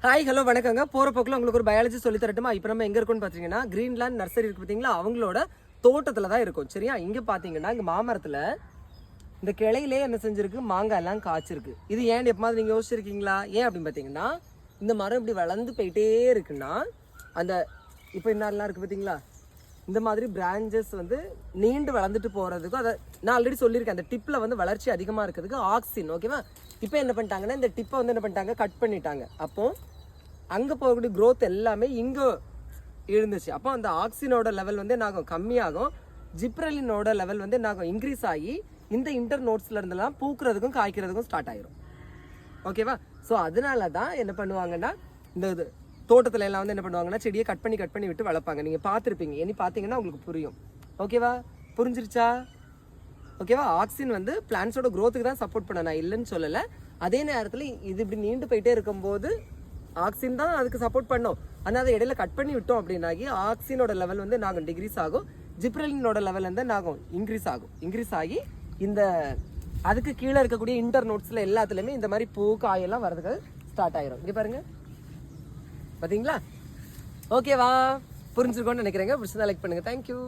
Hi hello வணக்கங்க. போகிற போக்கில் உங்களுக்கு ஒரு பயாலஜி சொல்லி தரட்டுமா? இப்போ நம்ம எங்கே இருக்கோம்னு பார்த்தீங்கன்னா கிரீன்லேண்ட் நர்சரி இருக்குது பார்த்தீங்களா, அவங்களோட தோட்டத்தில் தான் இருக்கும். சரியா? இங்கே பார்த்தீங்கன்னா இங்கே மாமரத்தில் இந்த கிளையிலே என்ன செஞ்சுருக்கு, மாங்காய் எல்லாம் காய்ச்சிருக்கு. இது ஏன் எப்போது நீங்கள் யோசிச்சிருக்கீங்களா? ஏன் அப்படின்னு பார்த்தீங்கன்னா இந்த மரம் இப்படி வளர்ந்து போயிட்டே இருக்குன்னா அந்த இப்போ என்னெல்லாம் இருக்குது பார்த்தீங்களா, இந்த மாதிரி பிரான்ச்சஸ் வந்து நீண்டு வளர்ந்துட்டு போகிறதுக்கும் அதை நான் ஆல்ரெடி சொல்லியிருக்கேன். அந்த டிப்பில் வந்து வளர்ச்சி அதிகமாக இருக்கிறதுக்கு ஆக்சின். ஓகேவா? இப்போ என்ன பண்ணிட்டாங்கன்னா இந்த டிப்பை வந்து என்ன பண்ணிட்டாங்க, கட் பண்ணிட்டாங்க. அப்போது அங்கே போகக்கூடிய க்ரோத் எல்லாமே இங்கே இருந்துச்சு. அப்போ அந்த ஆக்சினோட லெவல் வந்து என்ன ஆகும், கம்மியாகும். ஜிப்ரலினோட லெவல் வந்து என்ன ஆகும், இன்க்ரீஸ் ஆகி இந்த இன்டர் நோட்ஸ்ல இருந்தெல்லாம் பூக்கிறதுக்கும் காய்க்கிறதுக்கும் ஸ்டார்ட் ஆயிரும். ஓகேவா? ஸோ அதனால தான் என்ன பண்ணுவாங்கன்னா இந்த இது தோட்டத்தில் எல்லாம் வந்து என்ன பண்ணுவாங்கன்னா செடியை கட் பண்ணி விட்டு வளர்ப்பாங்க. நீங்கள் பார்த்துருப்பீங்க. இனி பார்த்தீங்கன்னா உங்களுக்கு புரியும். ஓகேவா? புரிஞ்சிருச்சா? ஓகேவா? ஆக்சின் வந்து பிளான்ஸோட க்ரோத்துக்கு தான் சப்போர்ட் பண்ண, நான் இல்லைன்னு சொல்லலை. அதே நேரத்தில் இது இப்படி நீண்டு போயிட்டே இருக்கும்போது ஆக்சின் தான் அதுக்கு சப்போர்ட் பண்ணோம். ஆனால் அதை இடையில கட் பண்ணி விட்டோம் அப்படின்னாகி ஆக்சினோட லெவல் வந்து நாங்கள் டிக்ரீஸ் ஆகும். ஜிப்ரலினோட லெவல் வந்து நாங்கள் இன்க்ரீஸ் ஆகி இந்த அதுக்கு கீழே இருக்கக்கூடிய இன்டர் நோட்ஸில் எல்லாத்துலேயுமே இந்த மாதிரி பூ காயெல்லாம் வரதுக்கு ஸ்டார்ட் ஆயிரும். இங்கே பாருங்க, பார்த்தீங்களா? ஓகேவா? புரிஞ்சிருக்கோன்னு நினைக்கிறேங்க. பிடிச்சதா லைக் பண்ணுங்கள். தேங்க்யூ.